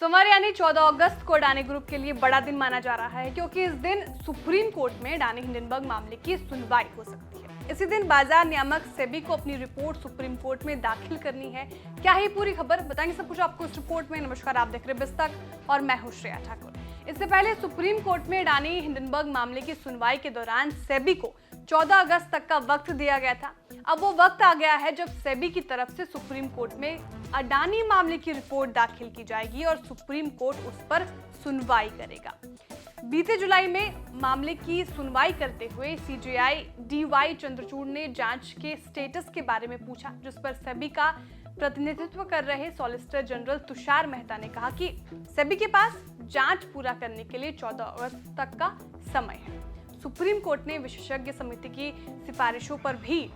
सोमवार यानी 14 अगस्त को अडानी ग्रुप के लिए बड़ा दिन माना जा रहा है, क्योंकि इस दिन सुप्रीम कोर्ट में अडानी हिंडनबर्ग मामले की सुनवाई हो सकती है। इसी दिन बाजार नियामक सेबी को अपनी रिपोर्ट सुप्रीम कोर्ट में दाखिल करनी है। क्या है पूरी खबर, बताएंगे सब कुछ आपको इस रिपोर्ट में। नमस्कार, आप देख रहे हैं बिज़ तक और मैं हूं श्रेया ठाकुर। इससे पहले सुप्रीम कोर्ट में अडानी हिंडनबर्ग मामले की सुनवाई के दौरान सेबी को 14 अगस्त तक का वक्त दिया गया था। अब वो वक्त आ गया है जब सेबी की तरफ से सुप्रीम कोर्ट में अडानी मामले की रिपोर्ट दाखिल की जाएगी और सुप्रीम कोर्ट उस पर सुनवाई करेगा। बीते जुलाई में मामले की सुनवाई करते हुए सीजेआई डीवाई चंद्रचूड़ ने जांच के स्टेटस के बारे में पूछा, जिस पर सेबी का प्रतिनिधित्व कर रहे सॉलिसिटर जनरल तुषार मेहता ने कहा कि सेबी के पास जांच पूरा करने के लिए 14 अगस्त तक का समय है। सुप्रीम कोर्ट ने विशेषज्ञ समिति की सिफारिशों पर भी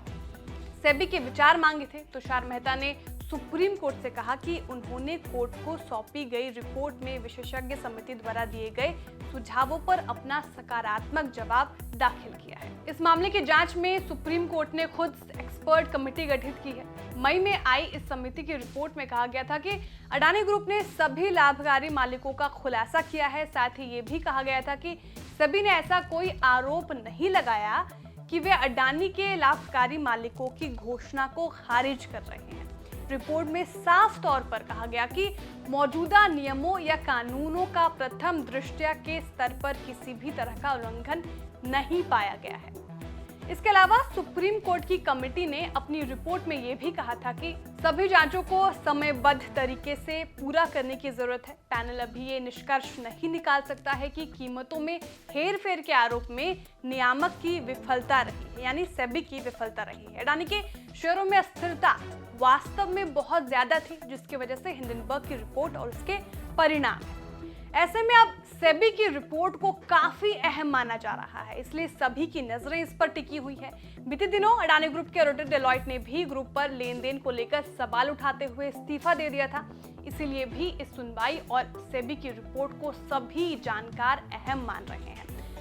सेबी के विचार मांगे थे। तुषार मेहता ने सुप्रीम कोर्ट से कहा कि उन्होंने कोर्ट को सौंपी गई रिपोर्ट में विशेषज्ञ समिति द्वारा दिए गए सुझावों पर अपना सकारात्मक जवाब दाखिल किया है। इस मामले की जांच में सुप्रीम कोर्ट ने खुद एक्सपर्ट कमेटी गठित की है। मई में आई इस समिति की रिपोर्ट में कहा गया था कि अडानी ग्रुप ने सभी लाभकारी मालिकों का खुलासा किया है। साथ ही ये भी कहा गया था कि सेबी ने ऐसा कोई आरोप नहीं लगाया कि वे अडानी के लाभकारी मालिकों की घोषणा को खारिज कर रहे हैं। रिपोर्ट में साफ तौर पर कहा गया कि मौजूदा नियमों या कानूनों का प्रथम दृष्टया के स्तर पर किसी भी तरह का उल्लंघन नहीं पाया गया है। इसके अलावा सुप्रीम कोर्ट की कमेटी ने अपनी रिपोर्ट में यह भी कहा था कि सभी जांचों को समयबद्ध तरीके से पूरा करने की जरूरत है। पैनल अभी ये निष्कर्ष नहीं निकाल सकता है कि कीमतों में हेरफेर के आरोप में नियामक की विफलता रही है, यानी सेबी की विफलता रही है। अडानी के शेयरों में अस्थिरता वास्तव में बहुत ज्यादा थी, जिसकी वजह से हिंडनबर्ग की रिपोर्ट और उसके परिणाम है। ऐसे में अब सेबी की रिपोर्ट को काफी अहम माना जा रहा है, इसलिए सभी की नजरें इस पर टिकी हुई है। बीते दिनों अडानी ग्रुप के ऑडिटर डेलॉयट ने भी ग्रुप पर लेन देन को लेकर सवाल उठाते हुए इस्तीफा दे दिया था। इसीलिए भी इस सुनवाई और सेबी की रिपोर्ट को सभी जानकार अहम मान रहे हैं।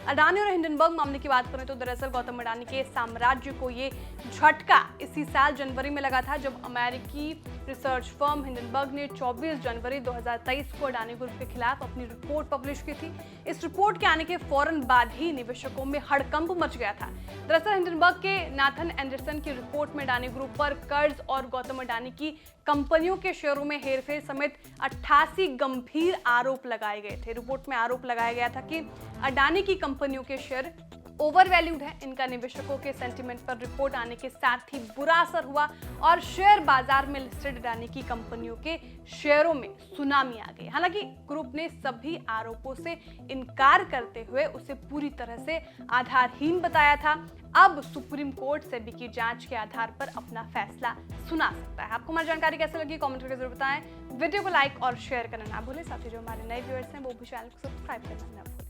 अडानी और हिंडनबर्ग मामले की बात करें तो दरअसल गौतम अडानी के साम्राज्य को ये झटका इसी साल जनवरी में लगा था, जब अमेरिकी रिसर्च फर्म हिंडनबर्ग ने 24 जनवरी 2023 को अडानी ग्रुप के खिलाफ अपनी रिपोर्ट पब्लिश की थी। इस रिपोर्ट के आने के फौरन बाद ही निवेशकों में हड़कंप मच गया था। दरअसल हिंडनबर्ग के नाथन एंडरसन की रिपोर्ट में अडानी ग्रुप पर कर्ज और गौतम अडानी की कंपनियों के शेयरों में हेरफेर समेत 88 गंभीर आरोप लगाए गए थे। रिपोर्ट में आरोप लगाया गया था कि अडानी की कंपनियों के शेयर ओवरवैल्यूड है। इनका निवेशकों के सेंटीमेंट पर रिपोर्ट आने के साथ ही बुरा असर हुआ और शेयर बाजार में लिस्टेड अडानी की कंपनियों के शेयरों में सुनामी आ गई। हालांकि ग्रुप ने सभी आरोपों से इनकार करते हुए उसे पूरी तरह से आधारहीन बताया था। अब सुप्रीम कोर्ट सेबी की जांच के आधार पर अपना फैसला सुना सकता है। आपको हमारी जानकारी कैसे लगी, कमेंट करके जरूर बताएं। वीडियो को लाइक और शेयर करना ना भूलें। साथ ही जो हमारे नए व्यूअर्स हैं वो भी चैनल को सब्सक्राइब करना ना भूलें।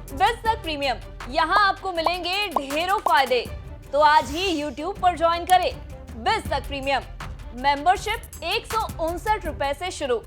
बिज़ तक प्रीमियम, यहाँ आपको मिलेंगे ढेरों फायदे, तो आज ही YouTube पर ज्वाइन करें। बिज़ तक प्रीमियम मेंबरशिप 159 रुपए से शुरू।